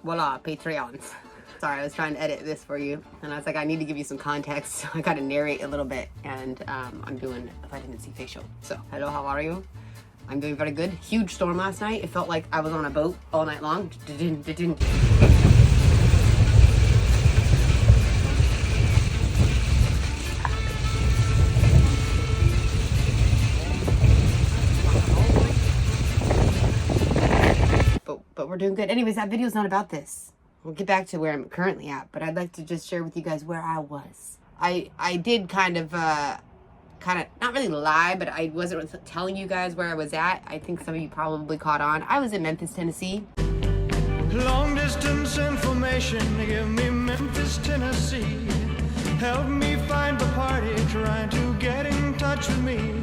Voila, Patreons. Sorry, I was trying to edit this for you, and I was like, I need to give you some context, so I gotta narrate a little bit, and I'm doing a vitamin C facial. So, hello, how are you? I'm doing very good. Huge storm last night. It felt like I was on a boat all night long. But we're doing good. Anyways, that video's not about this. We'll get back to where I'm currently at, but I'd like to just share with you guys where I was. I did kind of not really lie, but I wasn't telling you guys where I was at. I think some of you probably caught on. I was in Memphis, Tennessee. Long distance information, give me Memphis, Tennessee. Help me find the party, trying to get in touch with me.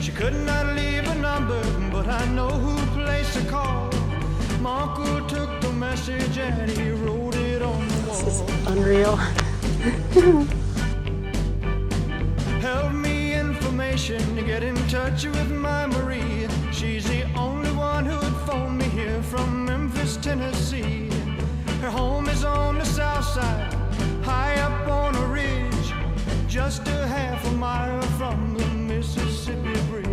She could not leave a number, but I know who placed to call. My uncle took the message and he wrote it on the wall. This is unreal. Help me information to get in touch with my Marie. She's the only one who would phone me here from Memphis, Tennessee. Her home is on the south side, high up on a ridge, just a half a mile from the Mississippi Bridge.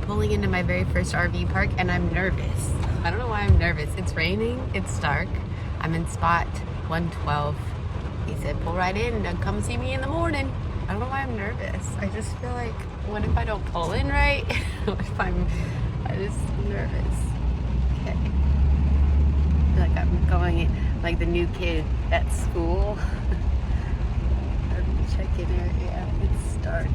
Pulling into my very first RV park, and I'm nervous. I don't know why I'm nervous. It's raining, it's dark. I'm in spot 112. He said pull right in and come see me in the morning. I don't know why I'm nervous. I just feel like, what if I don't pull in right? What if I'm just nervous? Okay. I feel like I'm going in like the new kid at school. Check-in area. It's dark.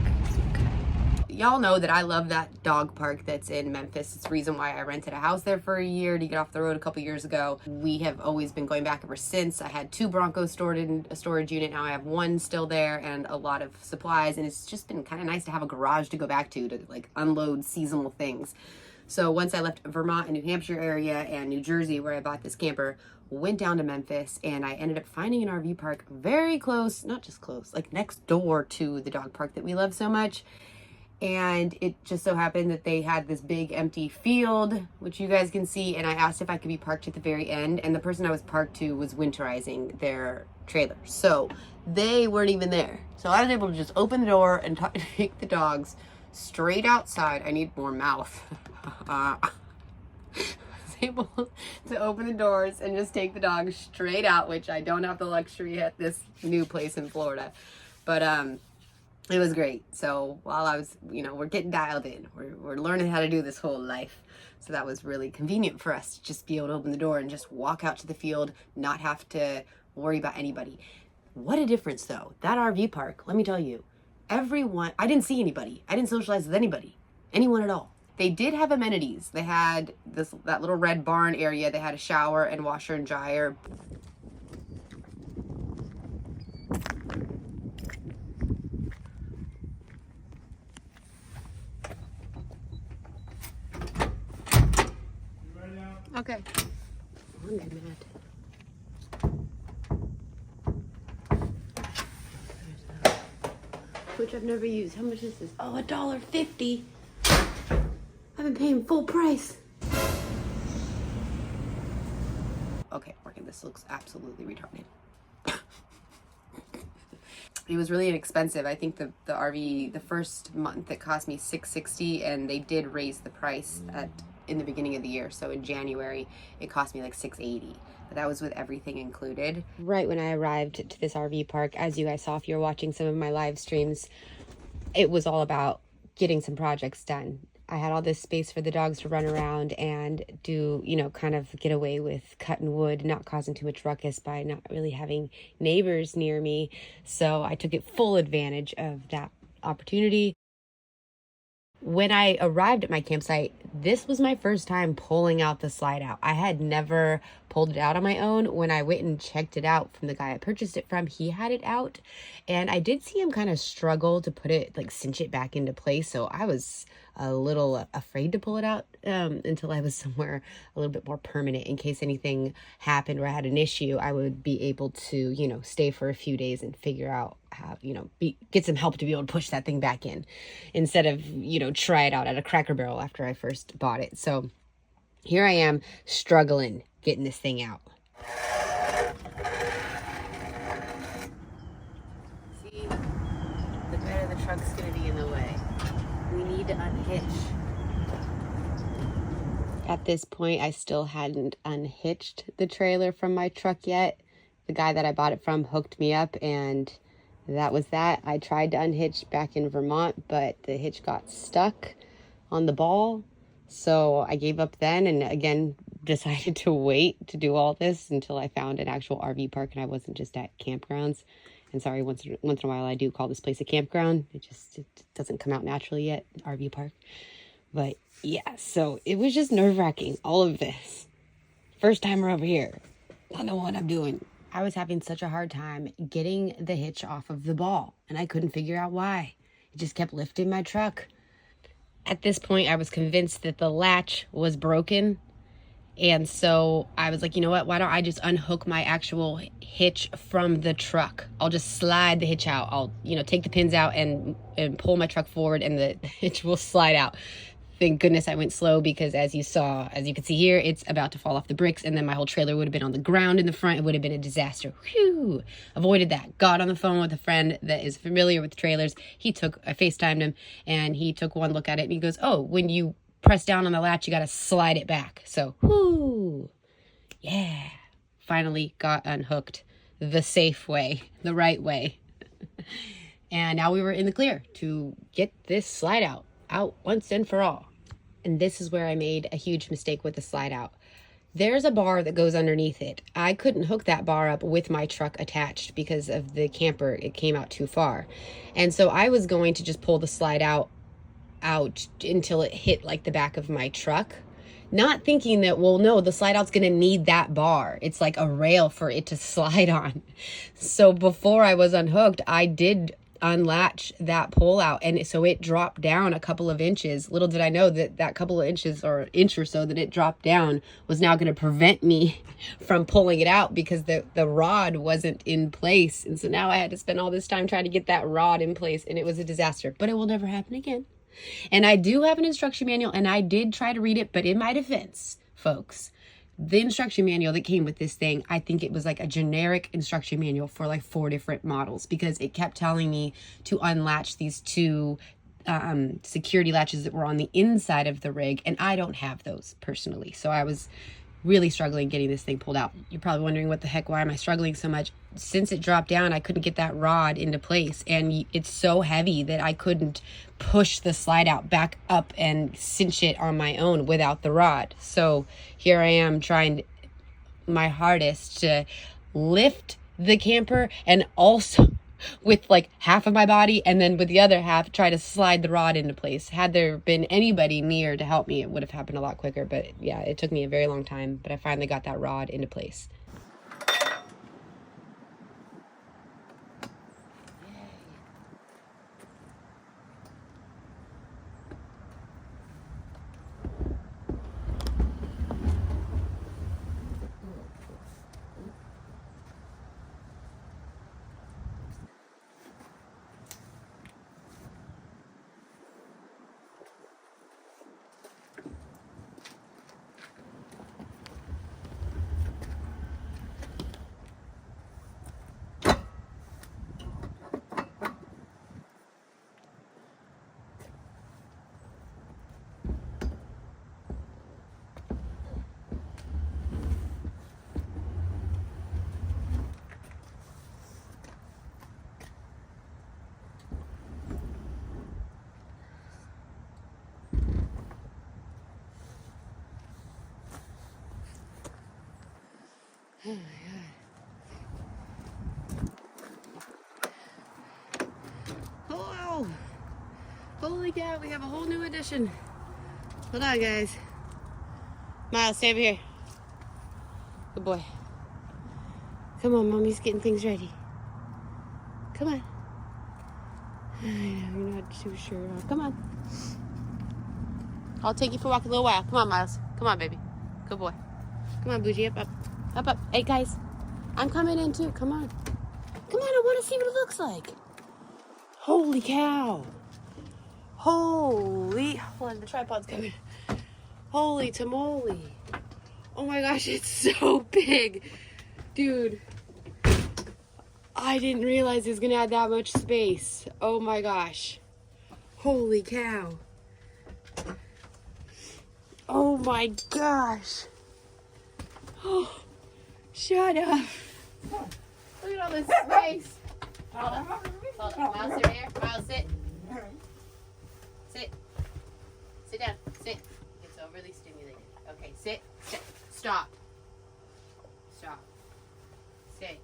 Y'all know that I love that dog park that's in Memphis. It's the reason why I rented a house there for a year to get off the road a couple years ago. We have always been going back ever since. I had 2 Broncos stored in a storage unit. Now I have 1 still there and a lot of supplies. And it's just been kind of nice to have a garage to go back to like unload seasonal things. So once I left Vermont and New Hampshire area and New Jersey where I bought this camper, went down to Memphis, and I ended up finding an RV park very close, not just close, like next door to the dog park that we love so much. And it just so happened that they had this big empty field, which you guys can see, and I asked if I could be parked at the very end, and the person I was parked to was winterizing their trailer. So they weren't even there. So I was able to just open the door and take the dogs straight outside. I need more mouth. I was able to open the doors and just take the dogs straight out, which I don't have the luxury at this new place in Florida. But it was great. So while I was, we're getting dialed in. We're learning how to do this whole life. So that was really convenient for us to just be able to open the door and just walk out to the field, not have to worry about anybody. What a difference though. That RV park, let me tell you, everyone, I didn't see anybody. I didn't socialize with anybody, anyone at all. They did have amenities. They had that little red barn area. They had a shower and washer and dryer. Okay. I'm mad. Which I've never used. How much is this? Oh, $1.50. I've been paying full price. Okay, working. This looks absolutely retarded. It was really inexpensive. I think the RV, the first month it cost me $660, and they did raise the price in the beginning of the year. So in January, it cost me like $680. But that was with everything included. Right when I arrived to this RV park, as you guys saw if you're watching some of my live streams, it was all about getting some projects done. I had all this space for the dogs to run around and do, kind of get away with cutting wood, not causing too much ruckus by not really having neighbors near me. So I took full advantage of that opportunity. when I arrived at my campsite, this was my first time pulling out the slide out. I had never pulled it out on my own. When I went and checked it out from the guy I purchased it from, he had it out, and I did see him kind of struggle to put it, like cinch it back into place. So I was a little afraid to pull it out until I was somewhere a little bit more permanent, in case anything happened or I had an issue. I would be able to, you know, stay for a few days and figure out how, you know, get some help to be able to push that thing back in, instead of, you know, try it out at a Cracker Barrel after I first bought it. So here I am struggling getting this thing out. See, the bed of the truck's gonna be in the way. We need to unhitch. At this point, I still hadn't unhitched the trailer from my truck yet. The guy that I bought it from hooked me up, and that was that. I tried to unhitch back in Vermont, but the hitch got stuck on the ball. So I gave up then, and again, decided to wait to do all this until I found an actual RV park and I wasn't just at campgrounds. And sorry, once in a while I do call this place a campground. It doesn't come out naturally yet, RV park. But yeah, so it was just nerve-wracking, all of this. First timer over here. I don't know what I'm doing. I was having such a hard time getting the hitch off of the ball, and I couldn't figure out why. It just kept lifting my truck. At this point, I was convinced that the latch was broken. And so I was like, you know what? Why don't I just unhook my actual hitch from the truck? I'll just slide the hitch out. I'll, you know, take the pins out and pull my truck forward, and the hitch will slide out. Thank goodness I went slow, because as you can see here, it's about to fall off the bricks, and then my whole trailer would have been on the ground in the front. It would have been a disaster. Whew! Avoided that. Got on the phone with a friend that is familiar with trailers. I FaceTimed him, and he took one look at it, and he goes, oh, when you press down on the latch, you got to slide it back. So, whoo! Yeah. Finally got unhooked the safe way, the right way. And now we were in the clear to get this slide out once and for all. And this is where I made a huge mistake with the slide out. There's a bar that goes underneath it. I couldn't hook that bar up with my truck attached because of the camper. It came out too far. And so I was going to just pull the slide out until it hit like the back of my truck, not thinking that, well, no, the slide out's gonna need that bar. It's like a rail for it to slide on. So before I was unhooked, I did unlatch that pull out, and so it dropped down a couple of inches. Little did I know that couple of inches, or inch or so that it dropped down, was now going to prevent me from pulling it out, because the rod wasn't in place. And so now I had to spend all this time trying to get that rod in place, and it was a disaster. But it will never happen again. And I do have an instruction manual, and I did try to read it, but in my defense, folks, the instruction manual that came with this thing, I think it was like a generic instruction manual for like 4 different models, because it kept telling me to unlatch these 2 security latches that were on the inside of the rig, and I don't have those personally. So I was really struggling getting this thing pulled out. You're probably wondering, what the heck, why am I struggling so much? Since it dropped down, I couldn't get that rod into place, and it's so heavy that I couldn't push the slide out back up and cinch it on my own without the rod. So here I am trying my hardest to lift the camper, and also with like half of my body, and then with the other half try to slide the rod into place. Had there been anybody near to help me, it would have happened a lot quicker. But yeah, it took me a very long time, but I finally got that rod into place. Oh my god. Oh, holy Look out, we have a whole new addition. Hold on, guys. Miles, stay over here. Good boy. Come on, Mommy's getting things ready. Come on. I know, you're not too sure. Come on. I'll take you for a walk a little while. Come on, Miles. Come on, baby. Good boy. Come on, Bougie. Up, up. Up, up. Hey, guys. I'm coming in, too. Come on. Come on, I want to see what it looks like. Holy cow. Holy. Hold on, the tripod's coming. Holy tamale. Oh my gosh, it's so big. Dude. I didn't realize it was going to add that much space. Oh my gosh. Holy cow. Oh my gosh. Oh, shut up. Look at all this space. Hold on. Hold on. Miles, over here. Miles, sit. Sit. Sit down. Sit. It's overly stimulated. Okay, sit. Sit. Stop. Stop. Stay.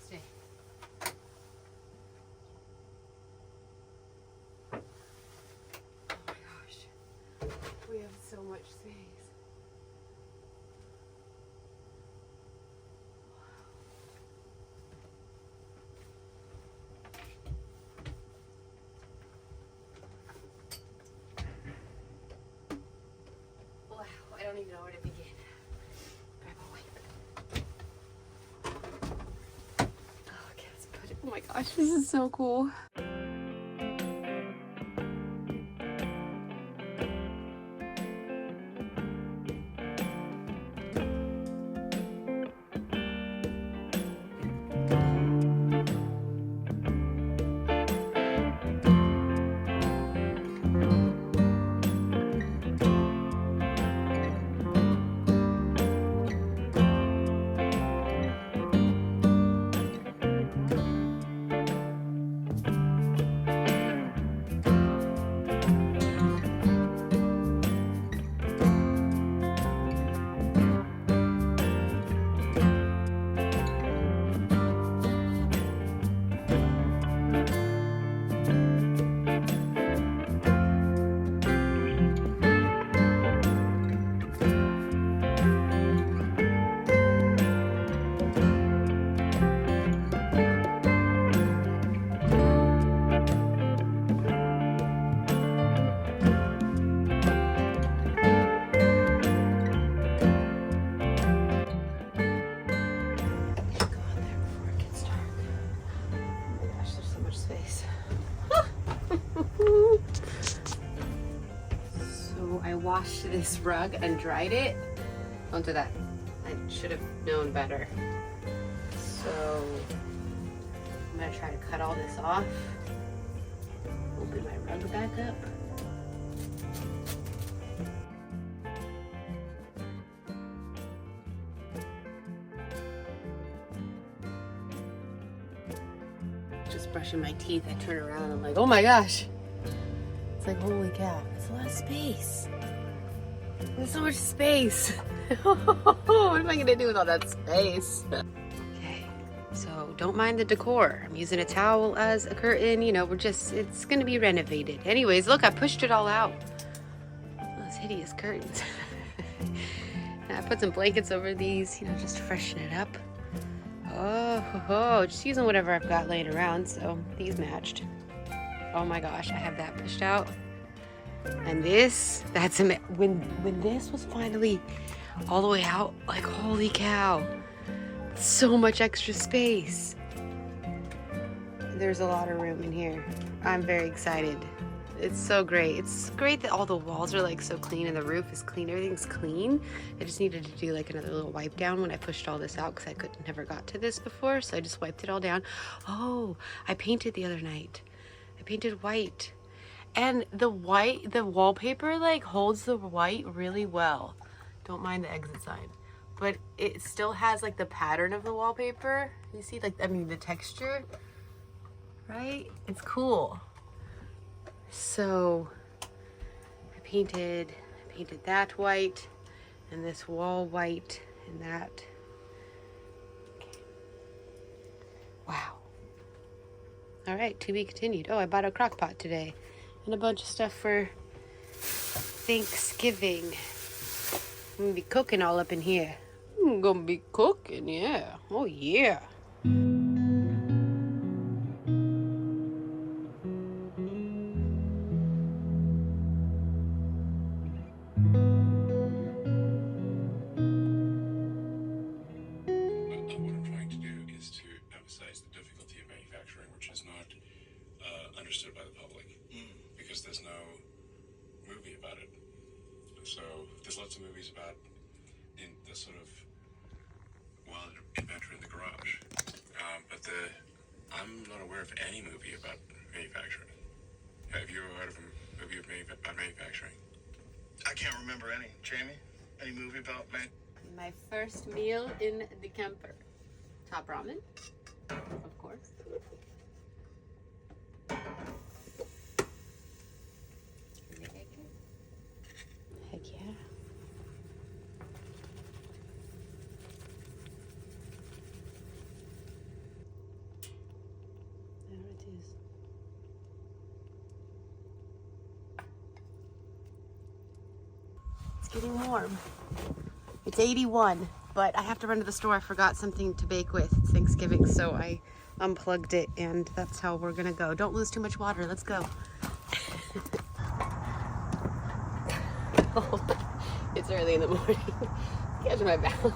Stay. Oh my gosh. We have so much space. Wow, I don't even know where to begin. Grab a wipe. Oh, okay, let's put it. Oh my gosh, this is so cool. So I washed this rug and dried it. Don't do that. I should have known better. So I'm gonna try to cut all this off. Open my rug back up. Just brushing my teeth, I turn around and I'm like, oh my gosh. It's like, holy cow, it's a lot of space. There's so much space. What am I gonna do with all that space? Okay, so don't mind the decor. I'm using a towel as a curtain, you know, it's gonna be renovated. Anyways, look, I pushed it all out. Those hideous curtains. And I put some blankets over these, you know, just to freshen it up. Oh, just using whatever I've got laying around, so these matched. Oh my gosh, I have that pushed out. And this, when this was finally all the way out, like holy cow, so much extra space. There's a lot of room in here. I'm very excited. It's so great. It's great that all the walls are like so clean and the roof is clean. Everything's clean. I just needed to do like another little wipe down when I pushed all this out because I never got to this before. So I just wiped it all down. Oh, I painted the other night. I painted white. And the wallpaper like holds the white really well. Don't mind the exit sign. But it still has like the pattern of the wallpaper. You see, like, I mean, the texture, right? It's cool. So I painted that white and this wall white and that. Okay. All right, to be continued. Oh, I bought a crock pot today and a bunch of stuff for Thanksgiving. I'm gonna be cooking all up in here. I'm gonna be cooking, yeah. Oh, yeah. Understood by the public because there's no movie about it. So there's lots of movies about in the sort of wild adventure in the garage, but I'm not aware of any movie about manufacturing. Have you ever heard of a movie about manufacturing? I can't remember any. Jamie, any movie about My first meal in the camper. Top ramen, of course. Heck yeah. There it is. It's getting warm. It's 81, but I have to run to the store. I forgot something to bake with. It's Thanksgiving, so I unplugged it, and that's how we're gonna go. Don't lose too much water. Let's go. It's early in the morning. Catch my balance.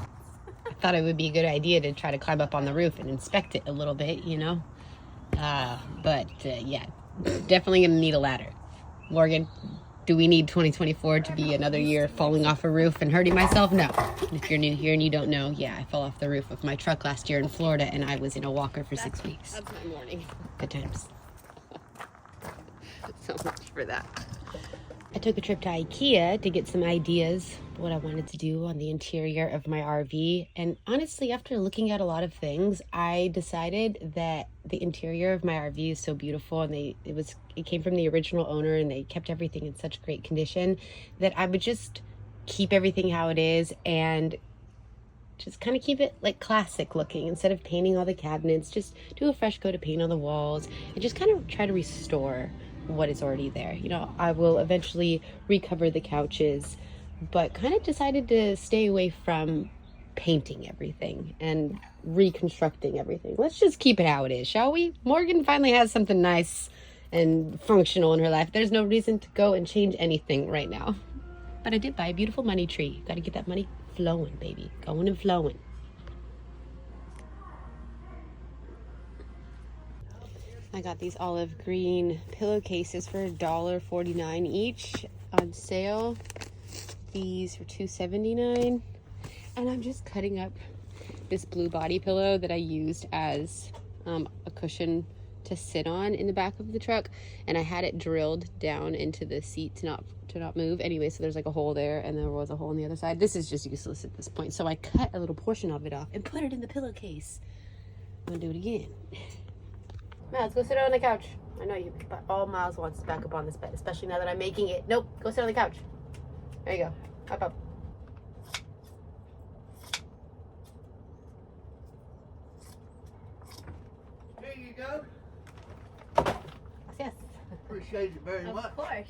I thought it would be a good idea to try to climb up on the roof and inspect it a little bit, you know? But yeah, definitely gonna need a ladder. Morgan, do we need 2024 to be another year falling off a roof and hurting myself? No. If you're new here and you don't know, yeah, I fell off the roof of my truck last year in Florida, and I was in a walker for 6 weeks. That's my morning. Good times. So much for that. I took a trip to IKEA to get some ideas what I wanted to do on the interior of my RV. And honestly, after looking at a lot of things, I decided that the interior of my RV is so beautiful, and it came from the original owner, and they kept everything in such great condition that I would just keep everything how it is and just kind of keep it like classic looking. Instead of painting all the cabinets, just do a fresh coat of paint on the walls and just kind of try to restore what is already there. You know, I will eventually recover the couches, but kind of decided to stay away from painting everything and reconstructing everything. Let's just keep it how it is, shall we? Morgan finally has something nice and functional in her life. There's no reason to go and change anything right now. But I did buy a beautiful money tree. Got to get that money flowing, baby. Going and flowing. I got these olive green pillowcases for $1.49 each on sale. These for $2.79. And I'm just cutting up this blue body pillow that I used as a cushion to sit on in the back of the truck, and I had it drilled down into the seat to not move. Anyway, so there's like a hole there, and there was a hole on the other side. This is just useless at this point, so I cut a little portion of it off and put it in the pillowcase. I'm gonna do it again. Now let's go sit on the couch. I know you, but all Miles wants is back up on this bed, especially now that I'm making it. Nope, go sit on the couch. There you go. Up. There you go. Yes. Appreciate it very much. Of course.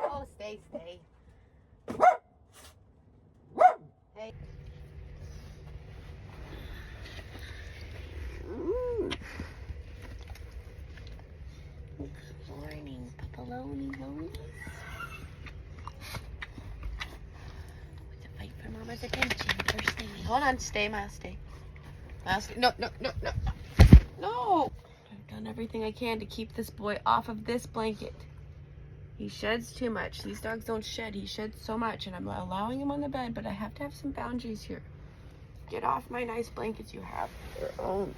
Oh, stay. Hey. Good morning, Papaloni Lonies. With to fight for Mama's attention first thing. Hold on, stay, Miles, stay. Miles, stay. No. No! I've done everything I can to keep this boy off of this blanket. He sheds too much. These dogs don't shed. He sheds so much, and I'm allowing him on the bed, but I have to have some boundaries here. Get off my nice blankets you have. Your own.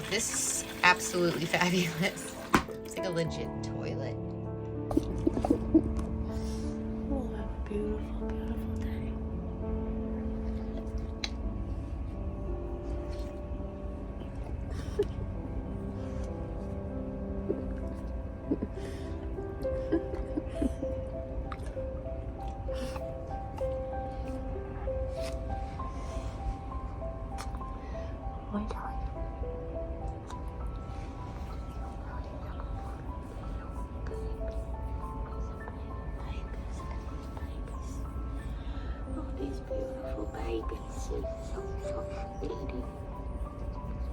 This is absolutely fabulous. It's like a legit toilet. Oh, have a beautiful, beautiful day. Oh, darling. Oh, these beautiful babies. So pretty.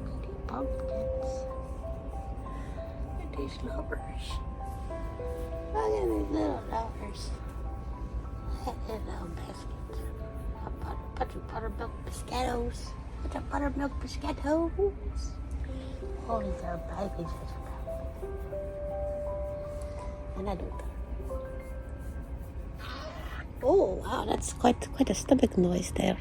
Pretty pumpkins. And these lovers. Look at these little lovers. Little biscuits. Buttermilk biscuitos. Buttermilk biscuitos. Oh, these are babies. And I do that. Oh wow, that's quite a stomach noise there.